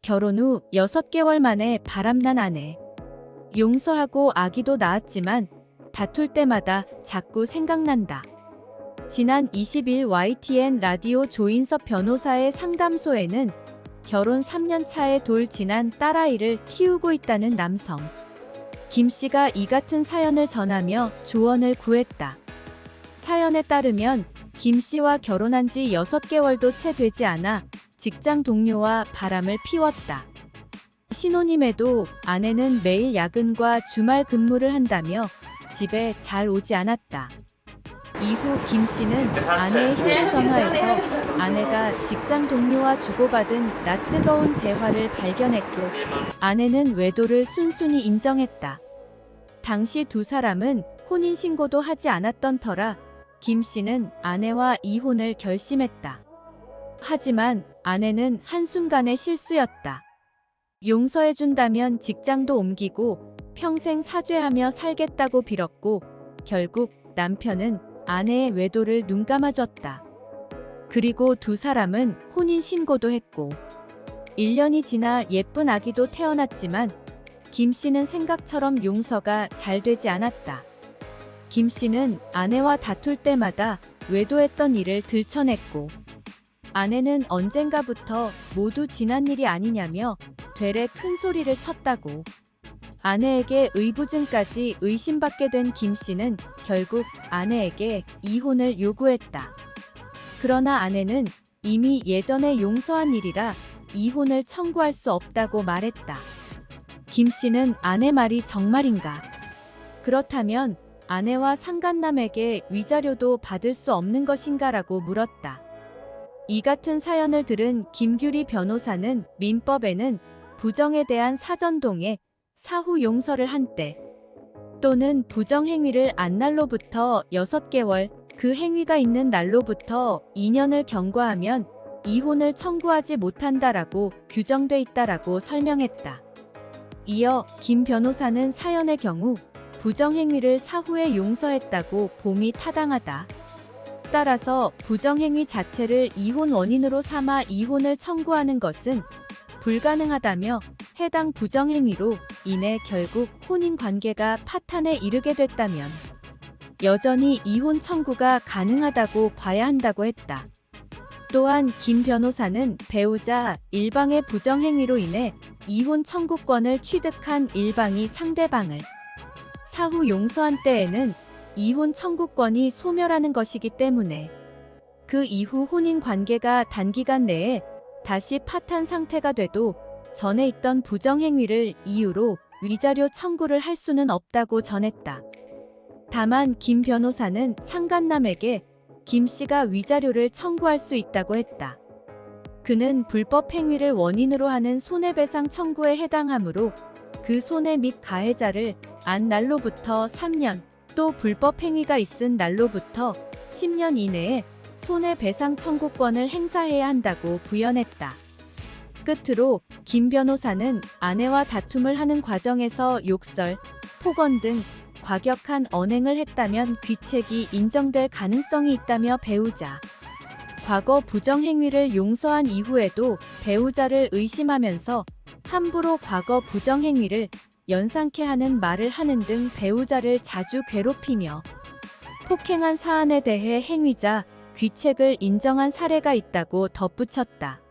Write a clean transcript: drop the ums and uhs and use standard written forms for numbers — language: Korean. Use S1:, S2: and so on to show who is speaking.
S1: 결혼 후 6개월 만에 바람난 아내. 용서하고 아기도 낳았지만 다툴 때마다 자꾸 생각난다. 지난 20일 YTN 라디오 조인섭 변호사의 상담소에는 결혼 3년 차에 돌 지난 딸아이를 키우고 있다는 남성 김 씨가 이 같은 사연을 전하며 조언을 구했다. 사연에 따르면 김 씨와 결혼한 지 6개월도 채 되지 않아 직장 동료와 바람을 피웠다. 신혼임에도 아내는 매일 야근과 주말 근무를 한다며 집에 잘 오지 않았다. 이후 김 씨는 아내의 휴대전화에서 아내가 직장 동료와 주고받은 낯뜨거운 대화를 발견했고 아내는 외도를 순순히 인정했다. 당시 두 사람은 혼인신고도 하지 않았던 터라 김 씨는 아내와 이혼을 결심했다. 하지만 아내는 한순간의 실수였다. 용서해준다면 직장도 옮기고 평생 사죄하며 살겠다고 빌었고 결국 남편은 아내의 외도를 눈감아줬다. 그리고 두 사람은 혼인신고도 했고 1년이 지나 예쁜 아기도 태어났지만 김 씨는 생각처럼 용서가 잘 되지 않았다. 김 씨는 아내와 다툴 때마다 외도했던 일을 들춰냈고 아내는 언젠가부터 모두 지난 일이 아니냐며 되레 큰 소리를 쳤다고. 아내에게 의부증까지 의심받게 된 김 씨는 결국 아내에게 이혼을 요구했다. 그러나 아내는 이미 예전에 용서한 일이라 이혼을 청구할 수 없다고 말했다. 김 씨는 아내 말이 정말인가? 그렇다면 아내와 상간남에게 위자료도 받을 수 없는 것인가라고 물었다. 이 같은 사연을 들은 김규리 변호사는 민법에는 부정에 대한 사전동의 사후 용서를 한 때 또는 부정행위를 안 날로부터 6개월, 그 행위가 있는 날로부터 2년을 경과하면 이혼을 청구하지 못한다라고 규정돼 있다라고 설명했다. 이어 김 변호사는 사연의 경우 부정행위를 사후에 용서했다고 봄이 타당하다. 따라서 부정행위 자체를 이혼 원인으로 삼아 이혼을 청구하는 것은 불가능하다며 해당 부정행위로 인해 결국 혼인관계가 파탄에 이르게 됐다면 여전히 이혼 청구가 가능하다고 봐야 한다고 했다. 또한 김 변호사는 배우자 일방의 부정행위로 인해 이혼 청구권을 취득한 일방이 상대방을 사후 용서한 때에는 이혼 청구권이 소멸하는 것이기 때문에 그 이후 혼인 관계가 단기간 내에 다시 파탄 상태가 돼도 전에 있던 부정행위를 이유로 위자료 청구를 할 수는 없다고 전했다. 다만 김 변호사는 상간남에게 김 씨가 위자료를 청구할 수 있다고 했다. 그는 불법 행위를 원인으로 하는 손해배상 청구에 해당하므로 그 손해 및 가해자를 안 날로부터 3년, 또 불법 행위가 있은 날로부터 10년 이내에 손해배상 청구권을 행사해야 한다고 부연했다. 끝으로 김 변호사는 아내와 다툼을 하는 과정에서 욕설, 폭언 등 과격한 언행을 했다면 귀책이 인정될 가능성이 있다며 배우자 과거 부정행위를 용서한 이후에도 배우자를 의심하면서 함부로 과거 부정행위를 연상케 하는 말을 하는 등 배우자를 자주 괴롭히며 폭행한 사안에 대해 행위자 귀책을 인정한 사례가 있다고 덧붙였다.